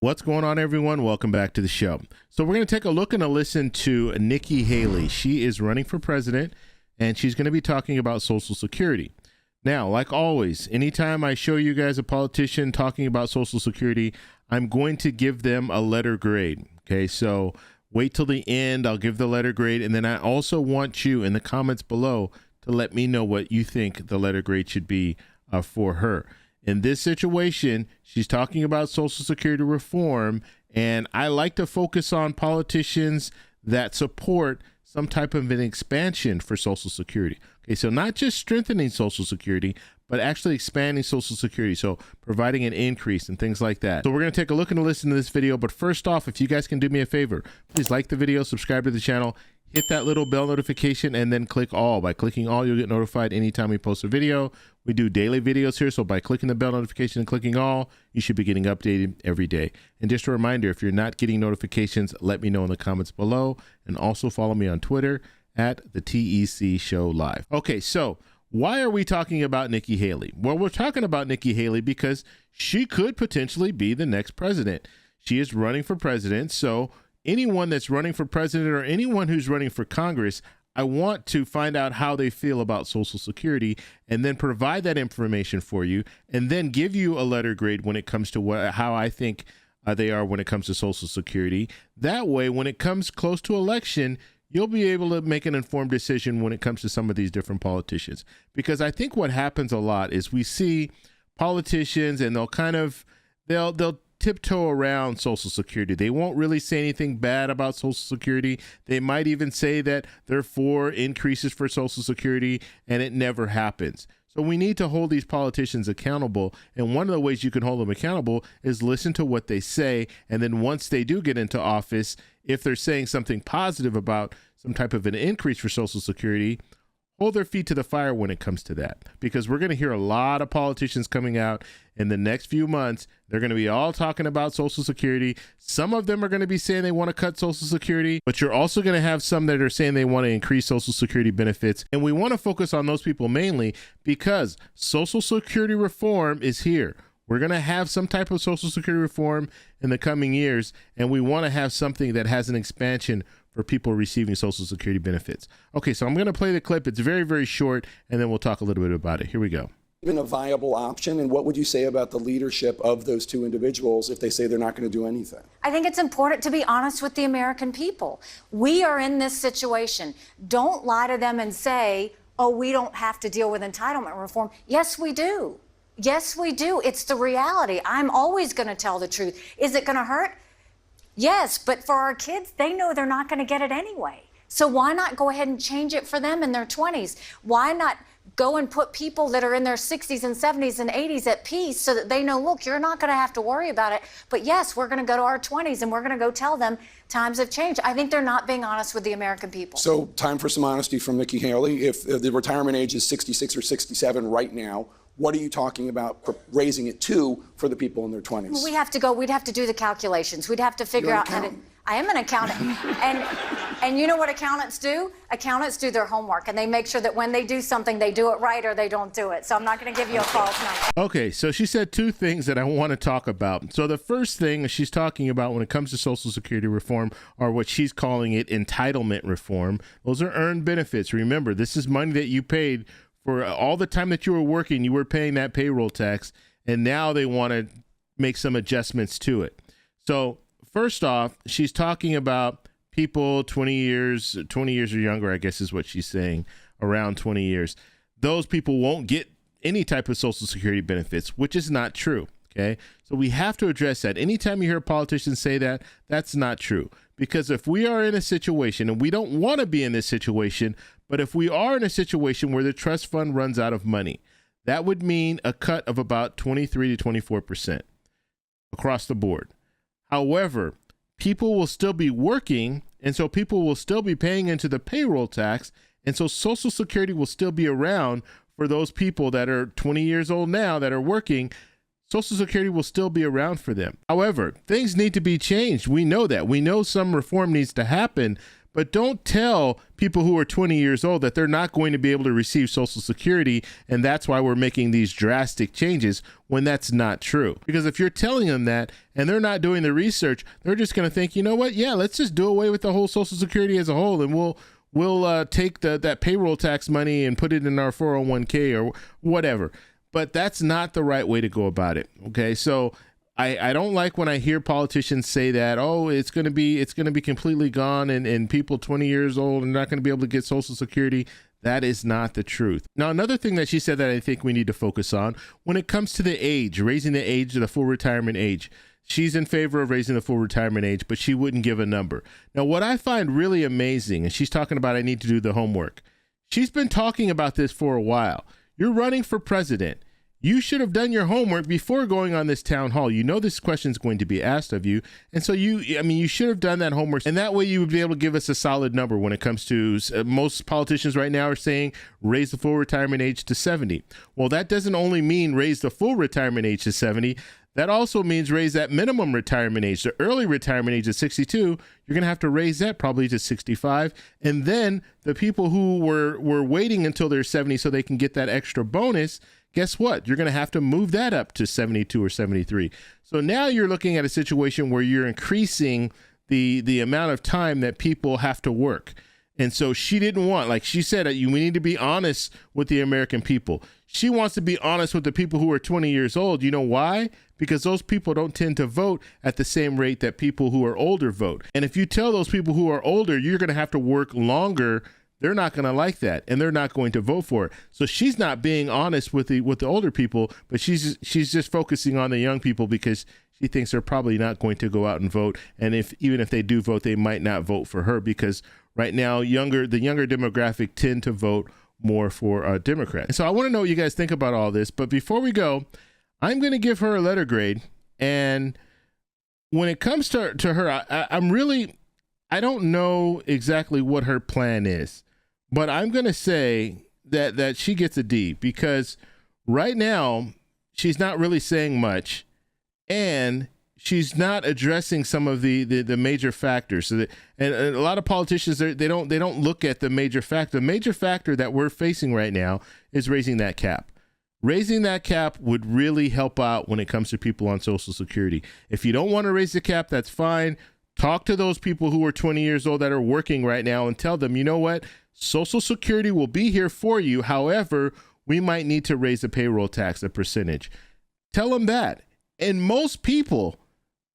What's going on, everyone? Welcome back to the show. So we're going to take a look and a listen to Nikki Haley. She is running for president, and she's going to be talking about Social Security. Now, like always, anytime I show you guys a politician talking about Social Security, I'm going to give them a letter grade. Okay, so wait till the end. I'll give the letter grade, and then I also want you in the comments below to let me know what you think the letter grade should be for her. In this situation, she's talking about Social Security reform, and I like to focus on politicians that support some type of an expansion for Social Security. Okay, so not just strengthening Social Security, but actually expanding Social Security, so providing an increase and things like that. So we're going to take a look and listen to this video, but first off, if you guys can do me a favor, please like the video, subscribe to the channel, hit that little bell notification, and then click all. By clicking all, you'll get notified anytime we post a video. We do daily videos here, so by clicking the bell notification and clicking all, you should be getting updated every day. And just a reminder, if you're not getting notifications, let me know in the comments below, and also follow me on Twitter at the TEC Show Live. Okay, so why are we talking about Nikki Haley? Well, we're talking about Nikki Haley because she could potentially be the next president. She is running for president, so anyone that's running for president or anyone who's running for Congress, I want to find out how they feel about Social Security and then provide that information for you and then give you a letter grade when it comes to how I think they are when it comes to Social Security. That way, when it comes close to election, you'll be able to make an informed decision when it comes to some of these different politicians. Because I think what happens a lot is we see politicians and they'll tiptoe around Social Security. They won't really say anything bad about Social Security. They might even say that they're for increases for Social Security, and it never happens. So we need to hold these politicians accountable, and one of the ways you can hold them accountable is listen to what they say, and then once they do get into office, if they're saying something positive about some type of an increase for Social Security, hold their feet to the fire when it comes to that, because we're going to hear a lot of politicians coming out in the next few months. They're going to be all talking about Social Security. Some of them are going to be saying they want to cut Social Security, but you're also going to have some that are saying they want to increase Social Security benefits. And we want to focus on those people mainly because Social Security reform is here. We're going to have some type of Social Security reform in the coming years, and we want to have something that has an expansion for people receiving Social Security benefits. Okay, so I'm going to play the clip. It's very, very short, and then we'll talk a little bit about it. Here we go. Even a viable option, and what would you say about the leadership of those two individuals if they say they're not going to do anything? I think it's important to be honest with the American people. We are in this situation. Don't lie to them and say, oh, we don't have to deal with entitlement reform. Yes, we do. Yes, we do. It's the reality. I'm always going to tell the truth. Is it going to hurt? Yes, but for our kids, they know they're not going to get it anyway. So why not go ahead and change it for them in their 20s? Why not go and put people that are in their 60s and 70s and 80s at peace so that they know, look, you're not going to have to worry about it. But yes, we're going to go to our 20s and we're going to go tell them times have changed. I think they're not being honest with the American people. So time for some honesty from Nikki Haley. If the retirement age is 66 or 67 right now, what are you talking about raising it to for the people in their 20s? Well, we'd have to do the calculations. We'd have to figure out how to. I am an accountant. and you know what accountants do? Accountants do their homework, and they make sure that when they do something, they do it right or they don't do it. So I'm not going to give you a false number. Okay, so she said two things that I want to talk about. So the first thing she's talking about when it comes to Social Security reform are what she's calling it entitlement reform. Those are earned benefits. Remember, this is money that you paid for all the time that you were working. You were paying that payroll tax, and now they want to make some adjustments to it. So first off, she's talking about people 20 years or younger, I guess is what she's saying, around 20 years. Those people won't get any type of Social Security benefits, which is not true. Okay, so we have to address that. Anytime you hear politicians say that, that's not true. Because if we are in a situation, and we don't want to be in this situation, but if we are in a situation where the trust fund runs out of money, that would mean a cut of about 23 to 24% across the board. However, people will still be working, and so people will still be paying into the payroll tax, and so Social Security will still be around for those people that are 20 years old now that are working. Social Security will still be around for them. However, things need to be changed. We know that. We know some reform needs to happen, But don't tell people who are 20 years old that they're not going to be able to receive Social Security, and that's why we're making these drastic changes, when that's not true. Because if you're telling them that and they're not doing the research, they're just going to think, you know what, yeah, let's just do away with the whole Social Security as a whole, and we'll take that payroll tax money and put it in our 401k or whatever. But that's not the right way to go about it. Okay, so I don't like when I hear politicians say that, oh, it's going to be completely gone, and people 20 years old are not going to be able to get Social Security. That is not the truth. Now, another thing that she said that I think we need to focus on when it comes to the age, raising the age to the full retirement age. She's in favor of raising the full retirement age, but she wouldn't give a number. Now, what I find really amazing, and she's talking about I need to do the homework. She's been talking about this for a while. You're running for president. You should have done your homework before going on this town hall. You know this question is going to be asked of you. And so you should have done that homework. And that way you would be able to give us a solid number when it comes to most politicians right now are saying raise the full retirement age to 70. Well, that doesn't only mean raise the full retirement age to 70. That also means raise that minimum retirement age. The early retirement age of 62, you're going to have to raise that probably to 65. And then the people who were waiting until they're 70 so they can get that extra bonus, guess what? You're going to have to move that up to 72 or 73. So now you're looking at a situation where you're increasing the amount of time that people have to work. And so she didn't want, like she said, we need to be honest with the American people. She wants to be honest with the people who are 20 years old. You know why? Because those people don't tend to vote at the same rate that people who are older vote. And if you tell those people who are older, you're going to have to work longer, they're not going to like that, and they're not going to vote for it. So she's not being honest with the older people, but she's just focusing on the young people because she thinks they're probably not going to go out and vote. And even if they do vote, they might not vote for her because right now the younger demographic tend to vote more for Democrats. And so I want to know what you guys think about all this. But before we go, I'm going to give her a letter grade. And when it comes to her, I don't know exactly what her plan is. But I'm going to say that she gets a D because right now she's not really saying much and she's not addressing some of the major factors. So and a lot of politicians, they don't look at the major factor. The major factor that we're facing right now is raising that cap. Raising that cap would really help out when it comes to people on Social Security. If you don't want to raise the cap, that's fine. Talk to those people who are 20 years old that are working right now and tell them, you know what? Social Security will be here for you. However, we might need to raise the payroll tax a percentage. Tell them that. And most people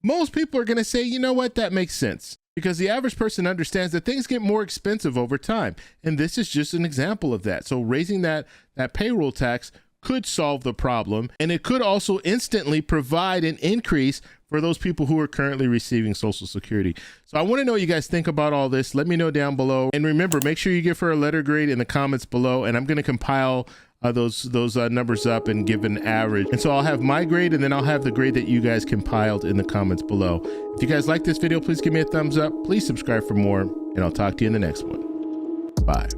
are going to say, you know what? That makes sense. Because the average person understands that things get more expensive over time. And this is just an example of that. So raising that payroll tax could solve the problem. And it could also instantly provide an increase for those people who are currently receiving Social Security. So I want to know what you guys think about all this. Let me know down below. And remember, make sure you give her a letter grade in the comments below. And I'm going to compile those numbers up and give an average. And so I'll have my grade and then I'll have the grade that you guys compiled in the comments below. If you guys like this video, please give me a thumbs up. Please subscribe for more. And I'll talk to you in the next one. Bye.